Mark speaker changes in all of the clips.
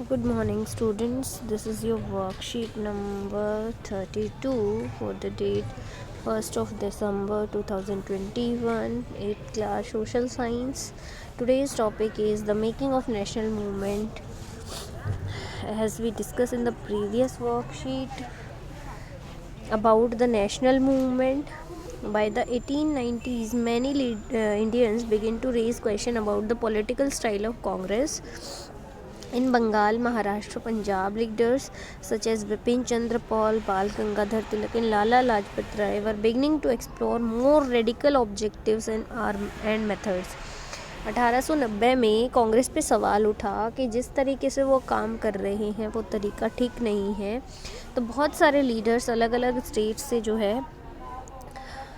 Speaker 1: Good morning, students. This is your worksheet number 32 for the date 1st of December 2021, 8th class social science. Today's topic is the making of national movement. As we discussed in the previous worksheet about the national movement, by the 1890s, many Indians began to raise question about the political style of Congress. In Bengal, Maharashtra, Punjab, leaders such as Bipin Chandra Pal, Bal Gangadhar Tilak and Lala Lajpat Rai were beginning to explore more radical objectives and methods. 1890 में कांग्रेस पे सवाल उठा कि जिस तरीके से वो काम कर रहे हैं वो तरीका ठीक नहीं है, तो बहुत सारे लीडर्स अलग अलग स्टेट से जो है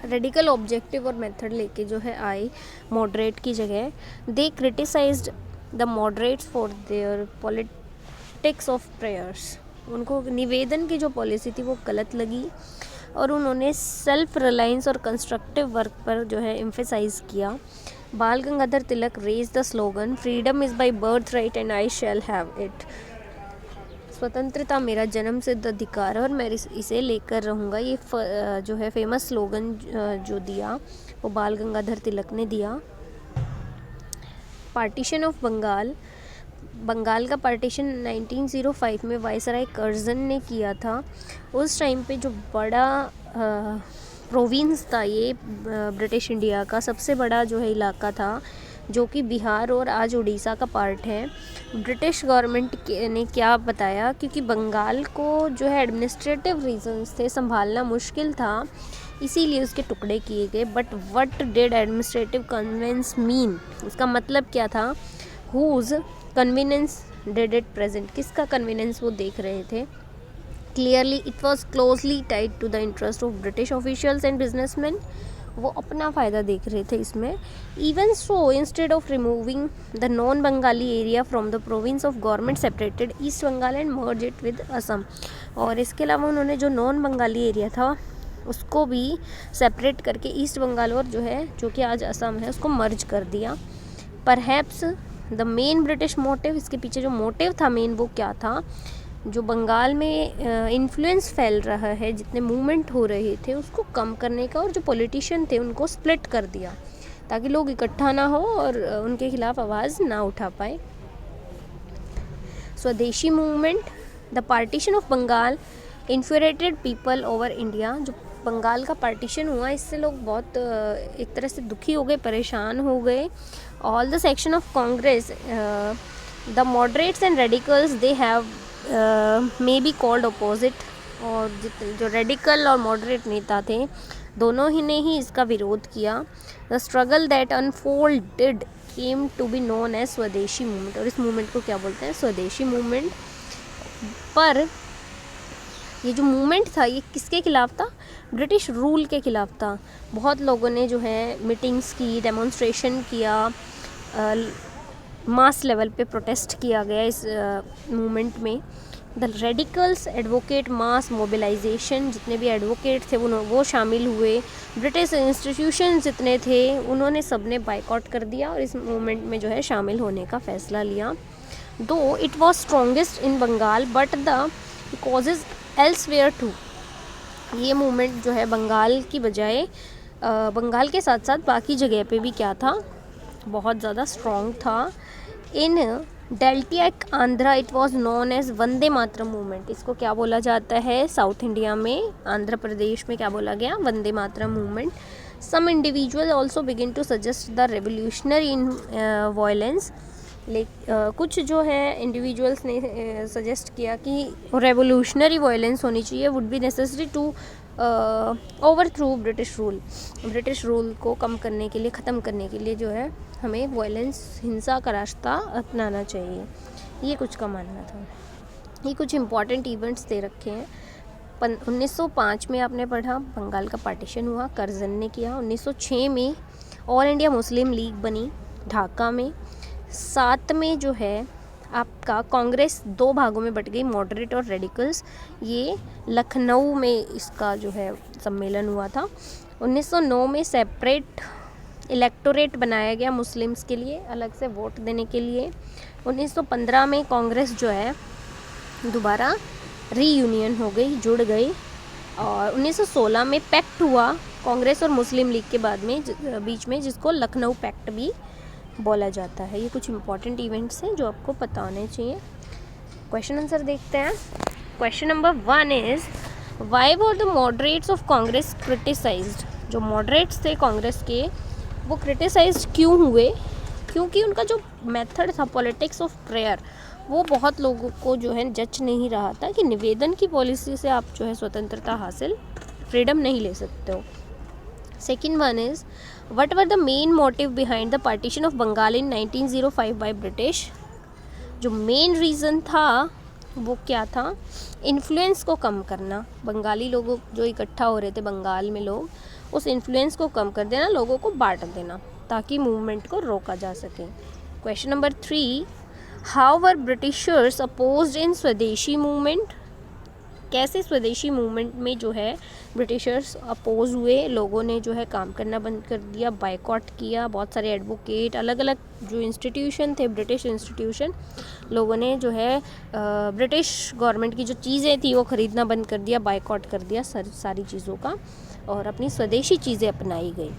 Speaker 1: रेडिकल ऑब्जेक्टिव और मेथड लेके जो है आए मॉडरेट की जगह. They criticised the moderates for their politics of prayers. उनको निवेदन की जो पॉलिसी थी वो गलत लगी और उन्होंने सेल्फ रिलायंस और कंस्ट्रक्टिव वर्क पर जो है एम्फेसाइज किया. Bal Gangadhar Tilak raised the slogan freedom is by birth right and I shall have it. स्वतंत्रता मेरा जन्म सिद्ध अधिकार है और मैं इसे लेकर रहूँगा. ये जो है फेमस स्लोगन जो दिया वो बाल गंगाधर तिलक ने दिया. पार्टीशन ऑफ बंगाल का पार्टीशन 1905 में वायसराय कर्जन ने किया था. उस टाइम पे जो बड़ा प्रोविंस था ये ब्रिटिश इंडिया का सबसे बड़ा जो है इलाका था, जो कि बिहार और आज उड़ीसा का पार्ट है. ब्रिटिश गवर्नमेंट ने क्या बताया, क्योंकि बंगाल को जो है एडमिनिस्ट्रेटिव रीजंस थे, संभालना मुश्किल था, इसीलिए उसके टुकड़े किए गए. But what did administrative convenience mean, इसका मतलब क्या था. Whose convenience did it present, किसका कन्वीनियंस वो देख रहे थे. Clearly it was closely tied to the interest of British officials and businessman. वो अपना फ़ायदा देख रहे थे इसमें. Even so instead of removing the non Bengali area from the province of government separated east Bengal and merge it with Assam. और इसके अलावा उन्होंने जो नॉन बंगाली एरिया था उसको भी सेपरेट करके ईस्ट बंगाल और जो कि आज असम है उसको मर्ज कर दिया. Perhaps the main British motive, इसके पीछे जो मोटिव था मेन वो क्या था, जो बंगाल में इन्फ्लुएंस फैल रहा है, जितने मूवमेंट हो रहे थे उसको कम करने का, और जो पॉलिटिशियन थे उनको स्प्लिट कर दिया ताकि लोग इकट्ठा ना हो और उनके खिलाफ आवाज़ ना उठा पाए. Swadeshi movement, the partition of Bengal infuriated people over India. जो बंगाल का पार्टीशन हुआ इससे लोग बहुत एक तरह से दुखी हो गए, परेशान हो गए. All the section of Congress, the moderates and radicals, they have may be called opposite. और जो रेडिकल और मॉडरेट नेता थे दोनों ही ने ही इसका विरोध किया. The struggle that unfolded came to be known as Swadeshi movement. और इस मूवमेंट को क्या बोलते हैं, स्वदेशी मूवमेंट. पर ये जो मूवमेंट था ये किसके खिलाफ था, ब्रिटिश रूल के खिलाफ था. बहुत लोगों ने जो है मीटिंग्स की, डेमोन्स्ट्रेशन किया, मास लेवल पे प्रोटेस्ट किया गया इस मूवमेंट में. The radicals advocate mass mobilization, जितने भी एडवोकेट थे वो शामिल हुए. ब्रिटिश इंस्टीट्यूशन जितने थे उन्होंने सबने बाइकआउट कर दिया और इस मूवमेंट में जो है शामिल होने का फैसला लिया. Though it was strongest in Bengal but the causes elsewhere too. ये मूवमेंट जो है बंगाल की बजाय बंगाल के साथ साथ बाकी जगह पे भी क्या था, बहुत ज़्यादा स्ट्रॉन्ग था. In deltaic Andhra it was known as Vande Mataram movement. इसको क्या बोला जाता है साउथ इंडिया में, आंध्र प्रदेश में क्या बोला गया, Vande Mataram movement. Some individual also begin to suggest the revolutionary in violence. कुछ जो है इंडिविजुअल्स ने सजेस्ट किया कि रेवोल्यूशनरी वायलेंस होनी चाहिए, would be necessary to overthrow British rule. British rule को कम करने के लिए, ख़त्म करने के लिए जो है हमें वायलेंस, हिंसा का रास्ता अपनाना चाहिए. ये कुछ का मानना था. ये कुछ इम्पॉर्टेंट इवेंट्स दे रखे हैं. 1905 में आपने पढ़ा बंगाल का पार्टीशन हुआ, कर्जन ने किया. 1906 में ऑल इंडिया मुस्लिम लीग बनी ढाका में. 7 में जो है आपका कांग्रेस दो भागों में बट गई, मॉडरेट और रेडिकल्स. ये लखनऊ में इसका जो है सम्मेलन हुआ था. 1909 में सेपरेट इलेक्टोरेट बनाया गया मुस्लिम्स के लिए, अलग से वोट देने के लिए. 1915 में कांग्रेस जो है दोबारा रीयूनियन हो गई, जुड़ गई। और 1916 में पैक्ट हुआ कांग्रेस और मुस्लिम लीग के बीच में, जिसको लखनऊ पैक्ट भी बोला जाता है। ये कुछ इंपॉर्टेंट इवेंट्स हैं जो आपको पता होने चाहिए। क्वेश्चन आंसर देखते हैं। Question number 1 is why were the moderates of Congress criticised. जो मॉडरेट्स थे कांग्रेस के वो क्रिटिसाइज क्यों हुए? क्योंकि उनका जो मेथड था पॉलिटिक्स ऑफ प्रेयर वो बहुत लोगों को जो है जच नहीं रहा था कि निवेदन की पॉलिसी से आप जो है स्वतंत्रता हासिल, फ्रीडम नहीं ले सकते हो। Second one is what were the main motive behind the partition of Bengal in 1905 by British. जो मेन रीज़न था वो क्या था? इन्फ्लुएंस को कम करना, बंगाली लोगों जो इकट्ठा हो रहे थे बंगाल में लोग, उस इन्फ्लुएंस को कम कर देना, लोगों को बांट देना ताकि मूवमेंट को रोका जा सके। Question number 3 how were Britishers opposed in Swadeshi movement. कैसे स्वदेशी मूवमेंट में जो है ब्रिटिशर्स अपोज हुए, लोगों ने जो है काम करना बंद कर दिया, बायकॉट किया। बहुत सारे एडवोकेट, अलग अलग जो इंस्टीट्यूशन थे ब्रिटिश इंस्टीट्यूशन, लोगों ने जो है ब्रिटिश गवर्नमेंट की जो चीज़ें थी वो ख़रीदना बंद कर दिया, बायकॉट कर दिया सारी चीज़ों का, और अपनी स्वदेशी चीज़ें अपनाई गई।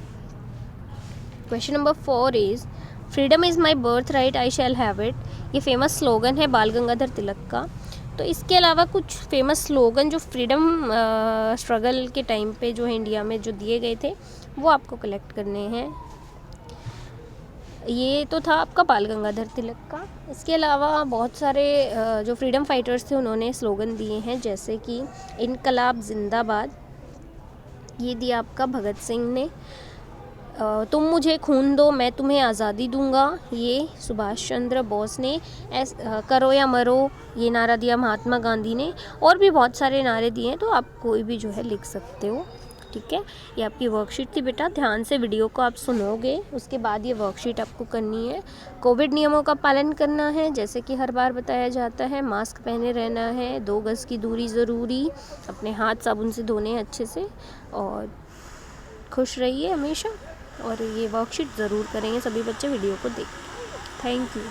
Speaker 1: Question number 4 is freedom is my birth right I shall have it. ये फेमस स्लोगन है बाल गंगाधर तिलक का। तो इसके अलावा कुछ फेमस स्लोगन जो फ्रीडम स्ट्रगल के टाइम पे जो है इंडिया में जो दिए गए थे वो आपको कलेक्ट करने हैं। ये तो था आपका बाल गंगाधर तिलक का। इसके अलावा बहुत सारे जो फ्रीडम फाइटर्स थे उन्होंने स्लोगन दिए हैं, जैसे कि इनकलाब जिंदाबाद, ये दिया आपका भगत सिंह ने। तुम मुझे खून दो मैं तुम्हें आज़ादी दूंगा, ये सुभाष चंद्र बोस ने। करो या मरो, ये नारा दिया महात्मा गांधी ने। और भी बहुत सारे नारे दिए हैं, तो आप कोई भी जो है लिख सकते हो। ठीक है, ये आपकी वर्कशीट थी बेटा, ध्यान से वीडियो को आप सुनोगे, उसके बाद ये वर्कशीट आपको करनी है। कोविड नियमों का पालन करना है, जैसे कि हर बार बताया जाता है, मास्क पहने रहना है, 2 गज़ की दूरी ज़रूरी, अपने हाथ साबुन से धोने हैं अच्छे से, और खुश रहिए हमेशा। और ये वर्कशीट ज़रूर करेंगे सभी बच्चे, वीडियो को देख। Thank you.